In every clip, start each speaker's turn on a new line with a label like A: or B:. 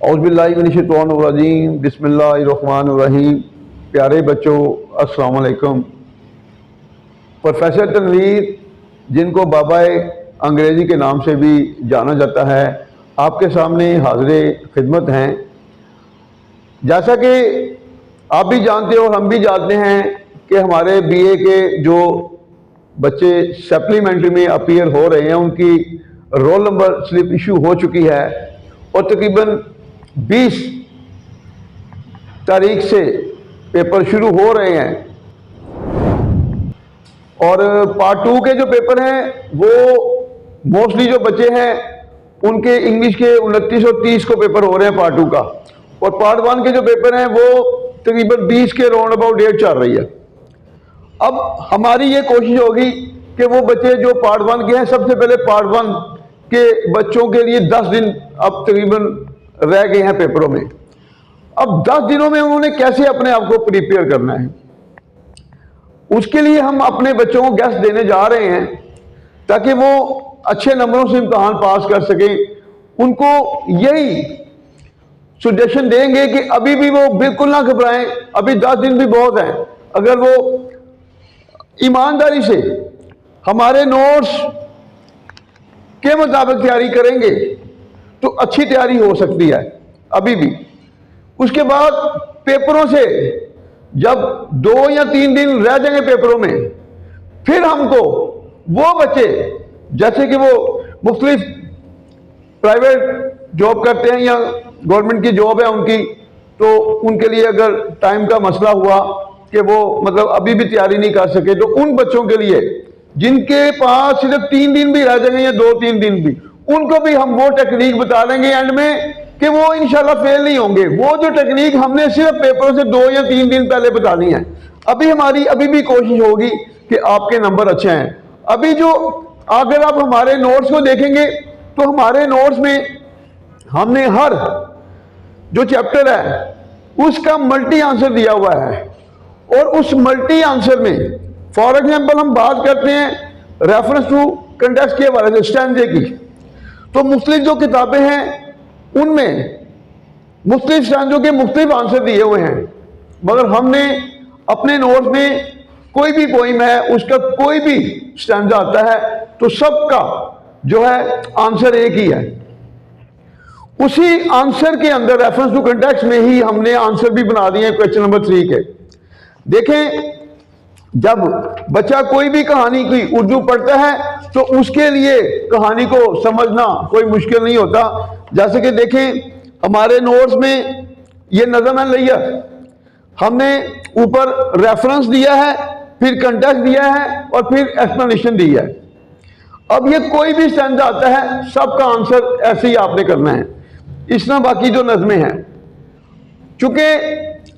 A: औज़ुबिल्लाहिमिनश्शैतानिर्रजीम बिस्मिल्लाहिर्रहमानिर्रहीम। प्यारे बच्चों, अस्सलाम वालेकुम। प्रोफेसर तनवीर, जिनको बाबाए अंग्रेज़ी के नाम से भी जाना जाता है, आपके सामने हाज़िर खिदमत हैं। जैसा कि आप भी जानते हो और हम भी जानते हैं कि हमारे बीए के जो बच्चे सप्लीमेंट्री में अपीयर हो रहे हैं, उनकी रोल नंबर स्लिप इशू हो चुकी है और तकरीबन 20 तारीख से पेपर शुरू हो रहे हैं। और पार्ट 2 के जो पेपर हैं वो मोस्टली जो बच्चे हैं उनके इंग्लिश के 29 और 30 को पेपर हो रहे हैं पार्ट 2 का, और पार्ट 1 के जो पेपर हैं वो तकरीबन 20 के राउंड अबाउट डेट चल रही है। अब हमारी ये कोशिश होगी कि वो बच्चे जो पार्ट 1 के हैं, सबसे पहले पार्ट 1 के बच्चों के लिए 10 दिन अब तकरीबन रह गए हैं पेपरों में। अब 10 दिनों में उन्होंने कैसे अपने आप को प्रिपेयर करना है, उसके लिए हम अपने बच्चों को गेस्ट देने जा रहे हैं ताकि वो अच्छे नंबरों से इम्तहान पास कर सकें। उनको यही सजेशन देंगे कि अभी भी वो बिल्कुल ना घबराएं, अभी 10 दिन भी बहुत हैं। अगर वो ईमानदारी से हमारे नोट्स के मुताबिक तैयारी करेंगे तो अच्छी तैयारी हो सकती है अभी भी। उसके बाद पेपरों से जब 2 या 3 दिन रह जाएंगे पेपरों में, फिर हमको वो बच्चे जैसे कि वो मुख्तलिफ प्राइवेट जॉब करते हैं या गवर्नमेंट की जॉब है उनकी, तो उनके लिए अगर टाइम का मसला हुआ कि वो मतलब अभी भी तैयारी नहीं कर सके, तो उन बच्चों के लिए जिनके पास सिर्फ 3 दिन भी रह जाएंगे या 2-3 दिन भी, उनको भी हम वो टेक्निक बता देंगे एंड में कि वो इंशाल्लाह फेल नहीं होंगे। वो जो टेक्निक हमने सिर्फ पेपरों से 2 या 3 दिन पहले बतानी है। हमारी अभी भी कोशिश होगी कि आपके नंबर अच्छे हैं। अभी जो अगर आप हमारे नोट्स को देखेंगे तो हमारे नोट्स में हमने हर जो चैप्टर है उसका मल्टी आंसर दिया हुआ है, और उस मल्टी आंसर में फॉर एग्जाम्पल हम बात करते हैं रेफरेंस टू कंटेक्स्ट के हवाले से स्टैंजे की, तो मुख्तलिफ जो किताबें हैं उनमें मुख्तलिफ स्टैंजों के मुख्तलिफ आंसर दिए हुए हैं, मगर हमने अपने नोट्स में कोई भी पोइम है उसका कोई भी स्टैंजा आता है तो सबका जो है आंसर एक ही है। उसी आंसर के अंदर रेफरेंस टू कंटेक्स्ट में ही हमने आंसर भी बना दिए क्वेश्चन नंबर 3 के। देखें, जब बच्चा कोई भी कहानी की उर्दू पढ़ता है तो उसके लिए कहानी को समझना कोई मुश्किल नहीं होता। जैसे कि देखें, हमारे नोट्स में ये नज़म है लैया, हमने ऊपर रेफरेंस दिया है, फिर कंटेक्स्ट दिया है और फिर एक्सप्लेनेशन दी है। अब ये कोई भी स्टैंजा आता है सबका आंसर ऐसे ही आपने करना है। इस तरह बाकी जो नज़में हैं, चूंकि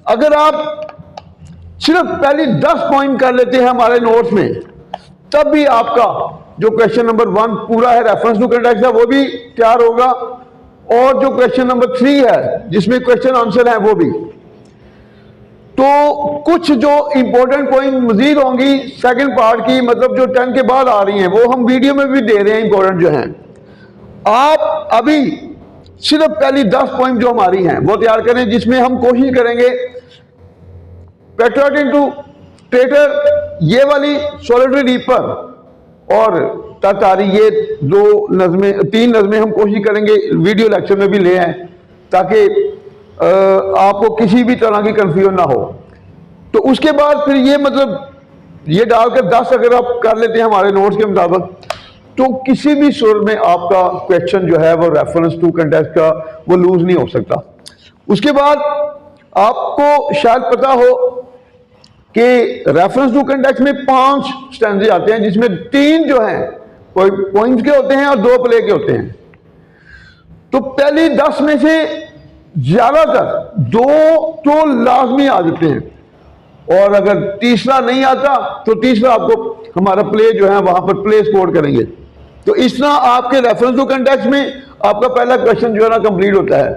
A: अगर आप सिर्फ पहली 10 पॉइंट कर लेते हैं हमारे नोट्स में, तब भी आपका जो क्वेश्चन नंबर 1 पूरा है रेफरेंस टू कंटेक्स्ट है वो भी तैयार होगा, और जो क्वेश्चन नंबर 3 है जिसमें क्वेश्चन आंसर है वो भी। तो कुछ जो इंपॉर्टेंट पॉइंट मजीद होंगी सेकंड पार्ट की, मतलब जो 10 के बाद आ रही हैं, वो हम वीडियो में भी दे रहे हैं इंपॉर्टेंट जो हैं। आप अभी सिर्फ पहली 10 पॉइंट जो हमारी हैं वो तैयार करें, जिसमें हम कोशिश करेंगे पेट्रियट इनटू ट्रेटर ये वाली, सॉलिटरी रीपर और तातारी, ये 3 नज़में हम कोशिश करेंगे वीडियो लेक्चर में भी ले आए ताकि आपको किसी भी तरह की कंफ्यूजन ना हो। तो उसके बाद फिर ये मतलब ये डालकर 10 अगर आप कर लेते हैं हमारे नोट्स के मुताबिक, तो किसी भी सूरत में आपका क्वेश्चन जो है वो रेफरेंस टू कंटेक्स्ट का वो लूज नहीं हो सकता। उसके बाद आपको शायद पता हो कि रेफरेंस टू कंटेक्स्ट में 5 स्टैंजे आते हैं, जिसमें 3 जो हैं पॉइंट्स के होते हैं और 2 प्ले के होते हैं। तो पहली 10 में से ज्यादातर 2 तो लाजमी आ जाते हैं, और अगर तीसरा नहीं आता तो तीसरा आपको हमारा प्ले जो है वहां पर प्ले स्कोर करेंगे। तो इस तरह आपके रेफरेंस टू कंटेक्स्ट में आपका पहला क्वेश्चन जो है ना कंप्लीट होता है।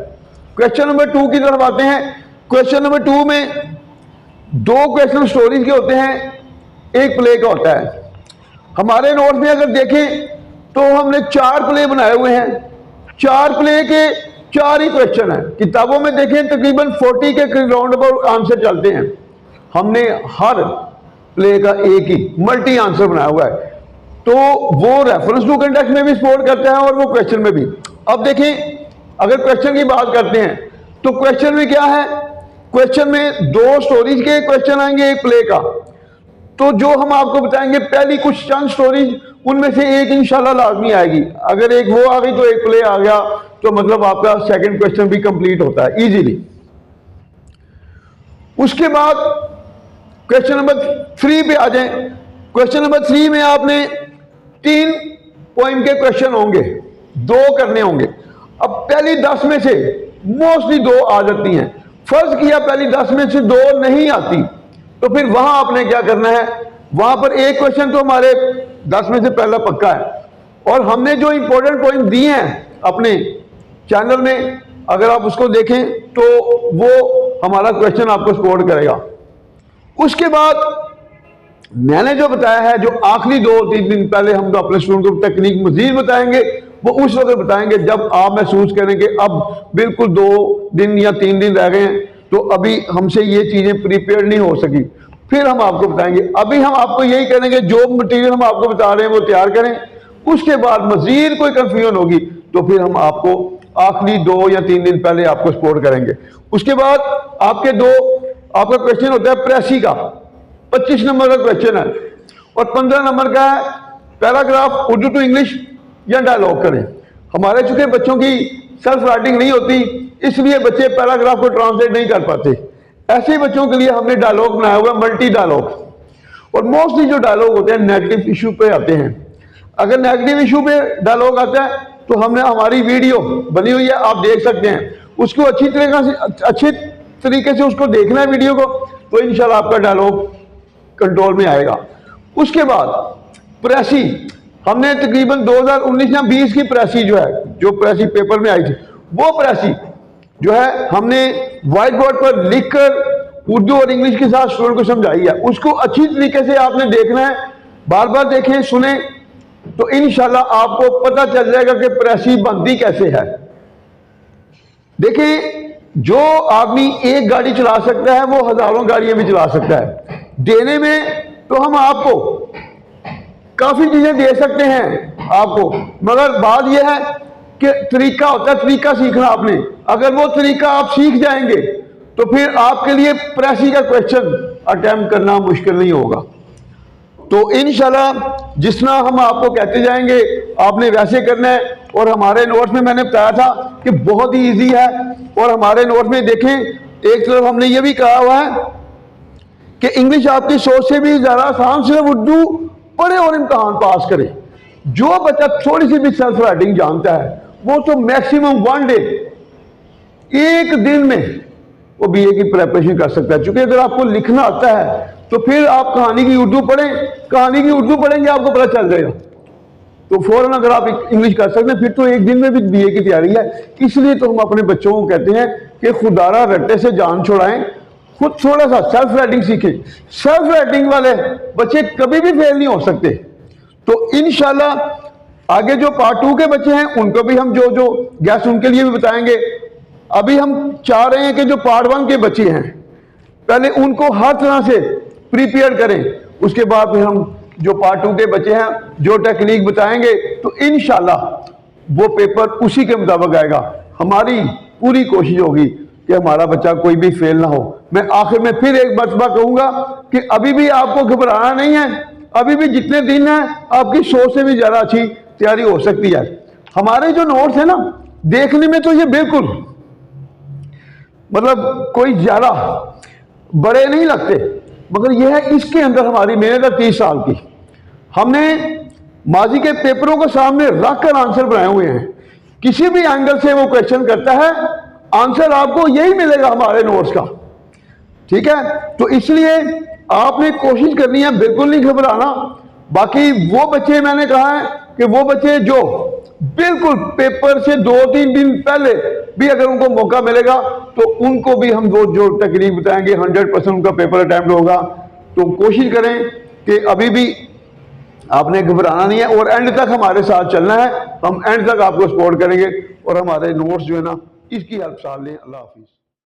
A: क्वेश्चन नंबर 2 की तरफ आते हैं। क्वेश्चन नंबर 2 में 2 क्वेश्चन स्टोरीज के होते हैं, 1 प्ले का होता है। हमारे नोट्स में अगर देखें तो हमने 4 प्ले बनाए हुए हैं। 4 प्ले के 4 ही क्वेश्चन है। किताबों में देखें तकरीबन 40 के राउंड अबाउट आंसर चलते हैं। हमने हर प्ले का एक ही मल्टी आंसर बनाया हुआ है, तो वो रेफरेंस टू कंटेक्स्ट में भी सपोर्ट करता है और वो क्वेश्चन में भी। अब देखें, अगर क्वेश्चन की बात करते हैं तो क्वेश्चन में क्या है, क्वेश्चन में 2 स्टोरीज के क्वेश्चन आएंगे, एक प्ले का। तो जो हम आपको बताएंगे पहली कुछ चंद स्टोरीज, उनमें से एक इंशाल्लाह लाजमी आएगी। अगर एक वो आ गई तो एक प्ले आ गया, तो मतलब आपका सेकंड क्वेश्चन भी कंप्लीट होता है इजीली। उसके बाद क्वेश्चन नंबर 3 पे आ जाएं। क्वेश्चन नंबर 3 में आपने 3 पॉइंट के क्वेश्चन होंगे, 2 करने होंगे। अब पहली 10 में से मोस्टली 2 आ जाती हैं। फर्ज किया पहली 10 में से 2 नहीं आती, तो फिर वहां आपने क्या करना है, वहां पर एक क्वेश्चन तो हमारे 10 में से पहला पक्का है, और हमने जो इंपॉर्टेंट पॉइंट दिए हैं अपने चैनल में, अगर आप उसको देखें तो वो हमारा क्वेश्चन आपको सपोर्ट करेगा। उसके बाद मैंने जो बताया है, जो आखिरी 2-3 दिन पहले हम तो अपने स्टूडेंट को टेक्निक मजीद बताएंगे, वो उस वक्त बताएंगे जब आप महसूस करेंगे अब बिल्कुल 2 दिन या 3 दिन रह गए हैं, तो अभी हमसे ये चीजें प्रिपेयर नहीं हो सकी, फिर हम आपको बताएंगे। अभी हम आपको यही करेंगे, जो मटेरियल हम आपको बता रहे हैं वो तैयार करें। उसके बाद मजीद कोई कंफ्यूजन होगी तो फिर हम आपको आखिरी 2 या 3 दिन पहले आपको सपोर्ट करेंगे। उसके बाद आपका क्वेश्चन होता है प्रेसी का, 25 नंबर का क्वेश्चन है, और 15 नंबर का है पैराग्राफ उर्दू टू इंग्लिश या डायलॉग करें। हमारे चूंकि बच्चों की सेल्फ राइटिंग नहीं होती, इसलिए बच्चे पैराग्राफ को ट्रांसलेट नहीं कर पाते। ऐसे बच्चों के लिए हमने डायलॉग बनाया हुआ है, मल्टी डायलॉग। और मोस्टली जो डायलॉग होते हैं नेगेटिव इशू पे आते हैं। अगर नेगेटिव इशू पे डायलॉग आता है तो हमने हमारी वीडियो बनी हुई है, आप देख सकते हैं उसको। अच्छी तरीके से उसको देखना है वीडियो को, तो इंशाल्लाह आपका डायलॉग कंट्रोल में आएगा। उसके बाद प्रेसी, हमने तकरीबन 2019 या 20 की प्रेसी जो है, जो प्रेसी पेपर में आई थी, वो प्रेसी जो है हमने व्हाइट बोर्ड पर लिखकर उर्दू और इंग्लिश के साथ स्टूडेंट को समझाई है। उसको अच्छी तरीके से आपने देखना है, बार बार देखें, सुने, तो इंशाल्लाह आपको पता चल जाएगा कि प्रेसी बनती कैसे है। देखिए, जो आदमी एक गाड़ी चला सकता है वो हजारों गाड़ियां भी चला सकता है। देने में तो हम आपको काफी चीजें दे सकते हैं आपको, मगर बात यह है कि तरीका होता है, तरीका सीखना आपने। अगर वो तरीका आप सीख जाएंगे तो फिर आपके लिए प्रेसी का क्वेश्चन अटेम्प्ट करना मुश्किल नहीं होगा। तो इंशाल्लाह जिस तरह हम आपको कहते जाएंगे आपने वैसे करना है। और हमारे नोट्स में मैंने बताया था कि बहुत ही इजी है, और हमारे नोट्स में देखें एक तरफ हमने ये भी कहा हुआ है कि इंग्लिश आपकी सोच से भी ज्यादा आसान, सिर्फ उर्दू पढ़े और इम्तहान पास करे। जो बच्चा थोड़ी सी भी सेल्फ राइटिंग जानता है वो तो मैक्सिमम 1 डे, एक दिन में वो बीए की प्रिपरेशन कर सकता है। क्योंकि अगर आपको लिखना आता है तो फिर आप कहानी की उर्दू पढ़ें, कहानी की उर्दू पढ़ेंगे आपको पता चल जाएगा, तो फौरन अगर आप इंग्लिश कर सकते हैं फिर तो एक दिन में भी बीए की तैयारी है। इसलिए तो हम अपने बच्चों को कहते हैं कि खुदारा रट्टे से जान छुड़ाएं, खुद थोड़ा सा सेल्फ राइटिंग सीखें। सेल्फ राइटिंग वाले बच्चे कभी भी फेल नहीं हो सकते। तो इंशाल्लाह आगे जो पार्ट 2 के बच्चे हैं उनको भी हम जो गेस्ट उनके लिए भी बताएंगे। अभी हम चाह रहे हैं कि जो पार्ट 1 के बच्चे हैं पहले उनको हर तरह से प्रिपेयर करें, उसके बाद फिर हम जो पार्ट 2 के बच्चे हैं जो टेक्निक बताएंगे तो इंशाल्लाह वो पेपर उसी के मुताबिक आएगा। हमारी पूरी कोशिश होगी कि हमारा बच्चा कोई भी फेल ना हो। मैं आखिर में फिर एक मरतबा कहूंगा कि अभी भी आपको घबराना नहीं है, अभी भी जितने दिन हैं आपकी सोच से भी ज्यादा अच्छी तैयारी हो सकती है। हमारे जो नोट्स है ना, देखने में तो ये बिल्कुल मतलब कोई ज्यादा बड़े नहीं लगते, मगर यह है इसके अंदर हमारी मेहनत है 30 साल की। हमने माजी के पेपरों को सामने रखकर आंसर बनाए हुए हैं। किसी भी एंगल से वो क्वेश्चन करता है, आंसर आपको यही मिलेगा हमारे नोट्स का, ठीक है। तो इसलिए आपने कोशिश करनी है, बिल्कुल नहीं घबराना। बाकी वो बच्चे, मैंने कहा है कि वो बच्चे जो बिल्कुल पेपर से 2-3 दिन पहले भी अगर उनको मौका मिलेगा तो उनको भी हम वो जो टेक्निक बताएंगे 100% उनका पेपर अटेम्प्ट होगा। तो कोशिश करें कि अभी भी आपने घबराना नहीं है और एंड तक हमारे साथ चलना है। हम एंड तक आपको सपोर्ट करेंगे और हमारे नोट्स जो है ना इसकी हेल्प साथ लें। अल्लाह हाफिज़।